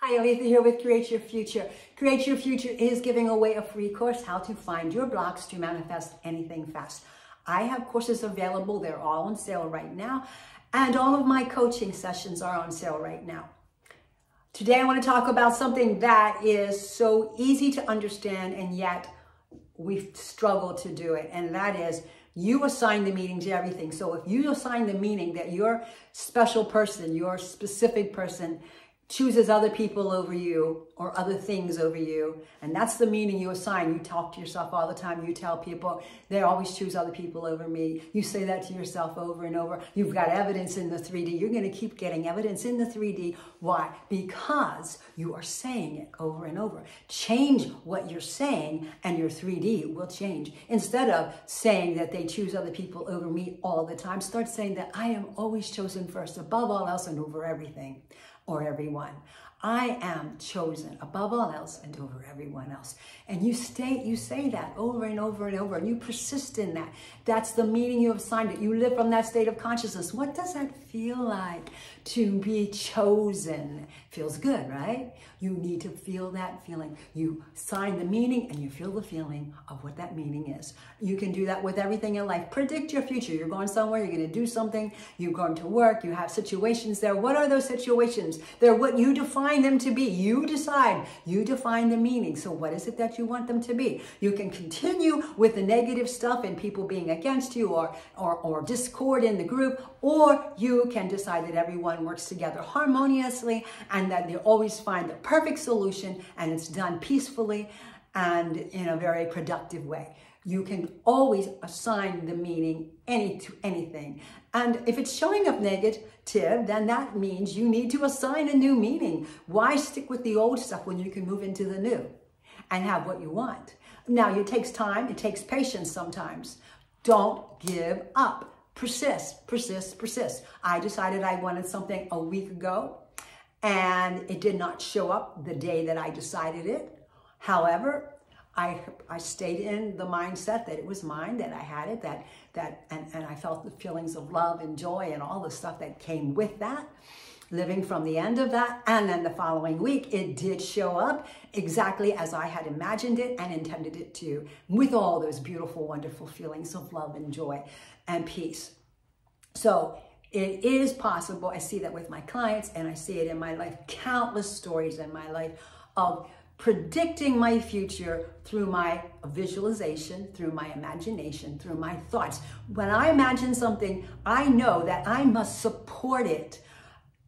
Hi, Aletha here with Create Your Future. Create Your Future is giving away a free course, How to Find Your Blocks to Manifest Anything Fast. I have courses available. They're all on sale right now. And all of my coaching sessions are on sale right now. Today, I want to talk about something that is so easy to understand, and yet we struggle to do it. And that is, you assign the meaning to everything. So if you assign the meaning that your special person, your specific person, chooses other people over you or other things over you, and that's the meaning you assign. You talk to yourself all the time. You tell people, they always choose other people over me. You say that to yourself over and over. You've got evidence in the 3D. You're going to keep getting evidence in the 3D. Why? Because you are saying it over and over. Change what you're saying and your 3D will change. Instead of saying that they choose other people over me all the time, start saying that I am always chosen first, above all else and over everything. Or everyone. I am chosen above all else and over everyone else. And you say that over and over and over, and you persist in that. That's the meaning you have assigned it. You live from that state of consciousness. What does that feel like to be chosen? Feels good, right? You need to feel that feeling. You sign the meaning and you feel the feeling of what that meaning is. You can do that with everything in life. Predict your future. You're going somewhere, you're going to do something, you're going to work, you have situations there. What are those situations? They're what you define them to be. You decide. You define the meaning. So what is it that you want them to be? You can continue with the negative stuff and people being against you or discord in the group, or you can decide that everyone works together harmoniously and that they always find the perfect solution and it's done peacefully and in a very productive way. You can always assign the meaning to anything. And if it's showing up negative, then that means you need to assign a new meaning. Why stick with the old stuff when you can move into the new and have what you want? Now, it takes time. It takes patience sometimes. Don't give up. Persist, persist, persist. I decided I wanted something a week ago, and it did not show up the day that I decided it. However, I stayed in the mindset that it was mine, that I had it, and I felt the feelings of love and joy and all the stuff that came with that, living from the end of that. And then the following week, it did show up exactly as I had imagined it and intended it to, with all those beautiful, wonderful feelings of love and joy and peace. So it is possible. I see that with my clients, and I see it in my life, countless stories in my life of predicting my future through my visualization, through my imagination, through my thoughts. When I imagine something, I know that I must support it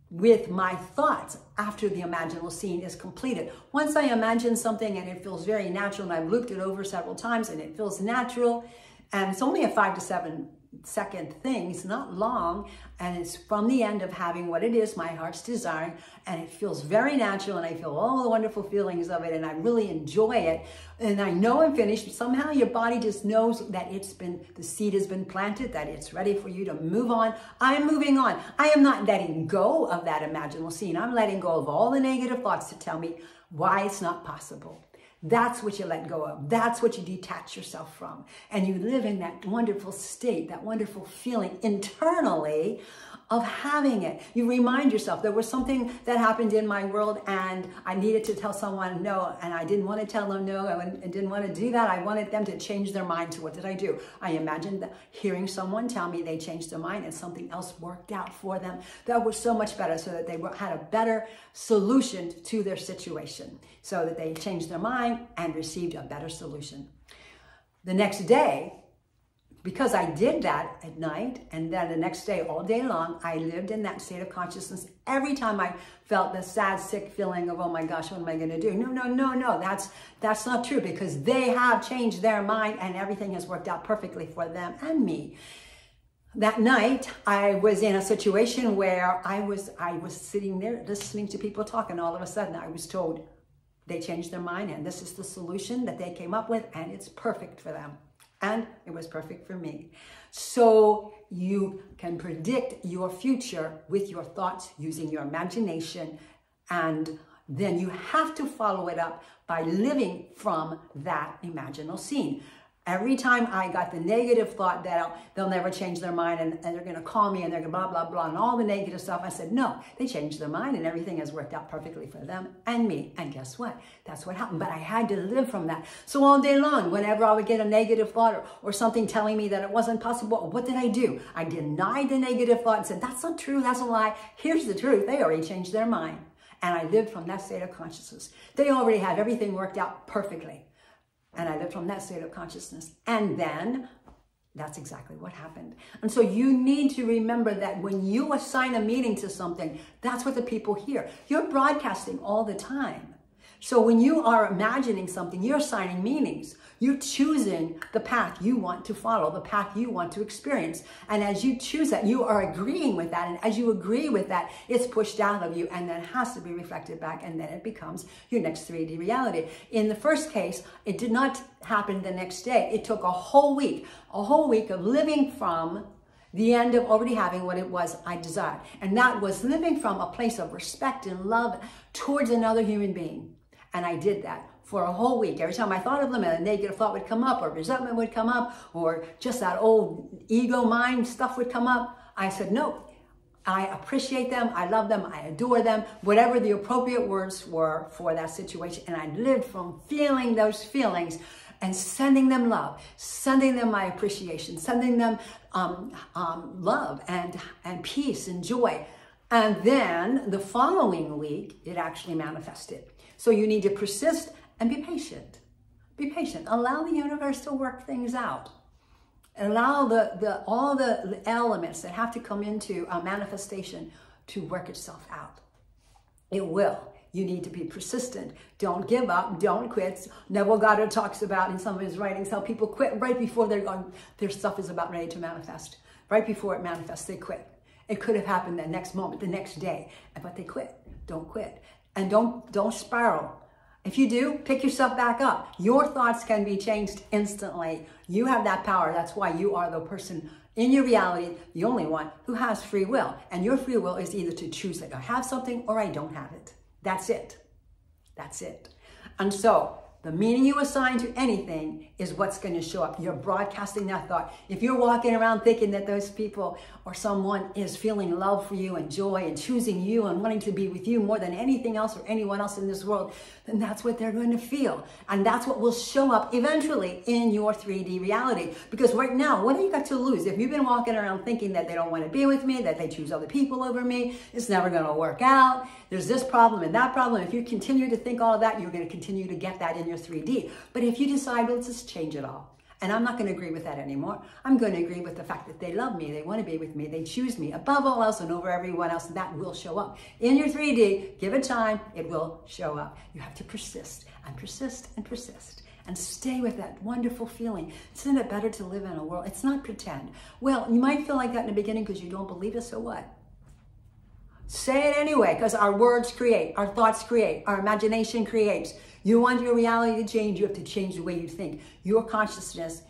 with my thoughts after the imaginal scene is completed. Once I imagine something and it feels very natural, and I've looked it over several times and it feels natural, and it's only a 5 to 7 second thing, it's not long, and it's from the end of having what it is my heart's desiring, and it feels very natural, and I feel all the wonderful feelings of it, and I really enjoy it, and I know I'm finished. Somehow your body just knows that the seed has been planted, that it's ready for you to move on. I am moving on. I am not letting go of that imaginal scene. I'm letting go of all the negative thoughts to tell me why it's not possible. That's what you let go of. That's what you detach yourself from. And you live in that wonderful state, that wonderful feeling internally of having it. You remind yourself, there was something that happened in my world and I needed to tell someone no, and I didn't want to tell them no. I didn't want to do that. I wanted them to change their mind. So what did I do? I imagined hearing someone tell me they changed their mind and something else worked out for them that was so much better, so that they had a better solution to their situation, so that they changed their mind and received a better solution. The next day, because I did that at night, and then the next day, all day long, I lived in that state of consciousness. Every time I felt the sad, sick feeling of, oh my gosh, what am I going to do? No, that's not true, because they have changed their mind and everything has worked out perfectly for them and me. That night, I was in a situation where I was sitting there listening to people talk, and all of a sudden I was told they changed their mind and this is the solution that they came up with, and it's perfect for them. And it was perfect for me. So you can predict your future with your thoughts using your imagination, and then you have to follow it up by living from that imaginal scene. Every time I got the negative thought that they'll never change their mind and they're going to call me and they're going to blah, blah, blah, and all the negative stuff, I said, no, they changed their mind and everything has worked out perfectly for them and me. And guess what? That's what happened. But I had to live from that. So all day long, whenever I would get a negative thought or something telling me that it wasn't possible, what did I do? I denied the negative thought and said, that's not true. That's a lie. Here's the truth. They already changed their mind. And I lived from that state of consciousness. They already have everything worked out perfectly. And I lived from that state of consciousness. And then that's exactly what happened. And so you need to remember that when you assign a meaning to something, that's what the people hear. You're broadcasting all the time. So when you are imagining something, you're assigning meanings. You're choosing the path you want to follow, the path you want to experience. And as you choose that, you are agreeing with that. And as you agree with that, it's pushed out of you and then has to be reflected back. And then it becomes your next 3D reality. In the first case, it did not happen the next day. It took a whole week of living from the end of already having what it was I desired. And that was living from a place of respect and love towards another human being. And I did that for a whole week. Every time I thought of them, a negative thought would come up, or resentment would come up, or just that old ego mind stuff would come up. I said, no, I appreciate them. I love them. I adore them. Whatever the appropriate words were for that situation. And I lived from feeling those feelings and sending them love, sending them my appreciation, sending them love and peace and joy. And then the following week, it actually manifested. So you need to persist and be patient. Be patient. Allow the universe to work things out. Allow all the elements that have to come into a manifestation to work itself out. It will. You need to be persistent. Don't give up. Don't quit. Neville Goddard talks about in some of his writings how people quit right before their stuff is about ready to manifest. Right before it manifests, they quit. It could have happened the next moment, the next day, but they quit. Don't quit. And don't spiral. If you do, pick yourself back up. Your thoughts can be changed instantly. You have that power. That's why you are the person in your reality, the only one who has free will. And your free will is either to choose that I have something or I don't have it. That's it. That's it. And so the meaning you assign to anything is what's going to show up. You're broadcasting that thought. If you're walking around thinking that those people or someone is feeling love for you and joy and choosing you and wanting to be with you more than anything else or anyone else in this world, then that's what they're going to feel. And that's what will show up eventually in your 3D reality. Because right now, what do you got to lose? If you've been walking around thinking that they don't want to be with me, that they choose other people over me, it's never going to work out. There's this problem and that problem. If you continue to think all of that, you're going to continue to get that in your 3D. But if you decide, let's just change it all. And I'm not going to agree with that anymore. I'm going to agree with the fact that they love me, they want to be with me, they choose me above all else and over everyone else. That will show up. In your 3D, give it time, it will show up. You have to persist and persist and persist. And stay with that wonderful feeling. Isn't it better to live in a world? It's not pretend. Well, you might feel like that in the beginning because you don't believe it, so what? Say it anyway, because our words create, our thoughts create, our imagination creates. You want your reality to change, you have to change the way you think. Your consciousness,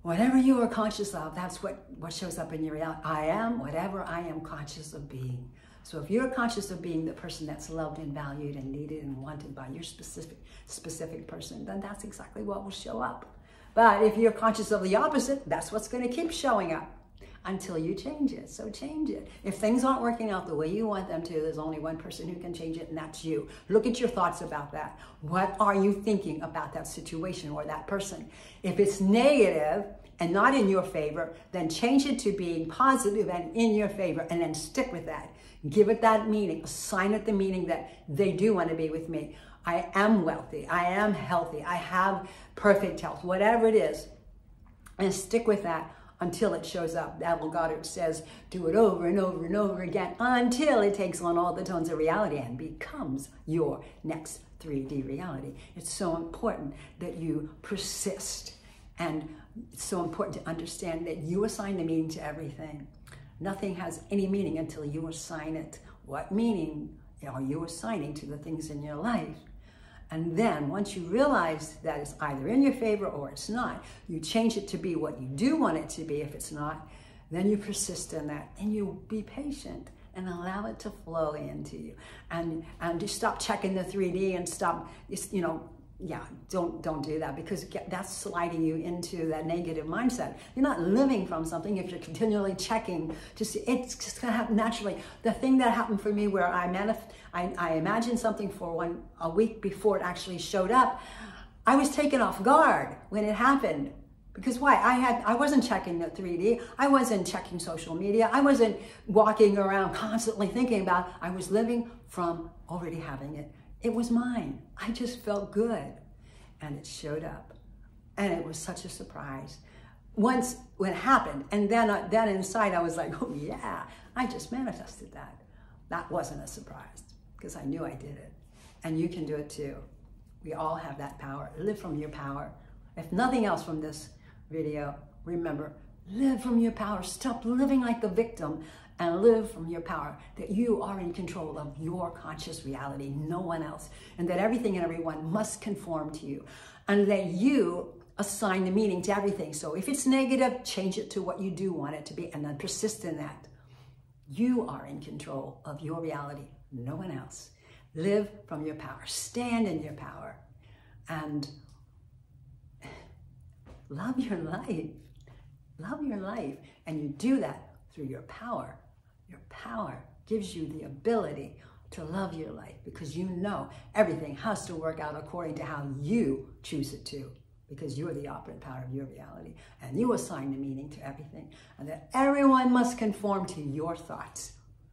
whatever you are conscious of, that's what shows up in your reality. I am whatever I am conscious of being. So if you're conscious of being the person that's loved and valued and needed and wanted by your specific person, then that's exactly what will show up. But if you're conscious of the opposite, that's what's going to keep showing up until you change it. So change it. If things aren't working out the way you want them to, there's only one person who can change it, and that's you. Look at your thoughts about that. What are you thinking about that situation or that person? If it's negative and not in your favor, then change it to being positive and in your favor, and then stick with that. Give it that meaning. Assign it the meaning that they do want to be with me. I am wealthy. I am healthy. I have perfect health. Whatever it is. And stick with that until it shows up. Neville Goddard says, do it over and over and over again until it takes on all the tones of reality and becomes your next 3D reality. It's so important that you persist. And it's so important to understand that you assign the meaning to everything. Nothing has any meaning until you assign it. What meaning are you assigning to the things in your life? And then once you realize that it's either in your favor or it's not, you change it to be what you do want it to be. If it's not, then you persist in that and you be patient and allow it to flow into you. And just stop checking the 3D and stop, yeah, don't do that, because that's sliding you into that negative mindset. You're not living from something if you're continually checking to see. It's just gonna happen naturally. The thing that happened for me, where I imagined something for a week before it actually showed up, I was taken off guard when it happened. Because why? I wasn't checking the 3D. I wasn't checking social media. I wasn't walking around constantly thinking about it. I was living from already having it. It was mine. I just felt good. And it showed up. And it was such a surprise. Once when it happened, and then inside I was like, oh yeah, I just manifested that. That wasn't a surprise, because I knew I did it. And you can do it too. We all have that power. Live from your power. If nothing else from this video, remember, live from your power. Stop living like a victim and live from your power, that you are in control of your conscious reality, no one else, and that everything and everyone must conform to you, and that you assign the meaning to everything. So if it's negative, change it to what you do want it to be, and then persist in that. You are in control of your reality, no one else. Live from your power. Stand in your power. And love your life. Love your life. And you do that through your power. Your power gives you the ability to love your life, because you know everything has to work out according to how you choose it to, because you're the operant power of your reality, and you assign the meaning to everything, and that everyone must conform to your thoughts.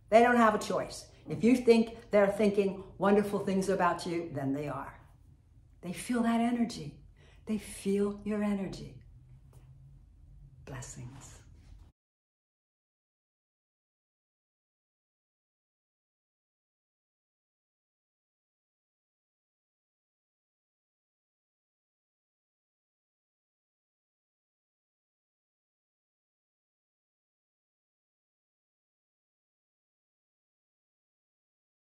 They don't have a choice. If you think they're thinking wonderful things about you, then they are. They feel that energy. They feel your energy. Blessings.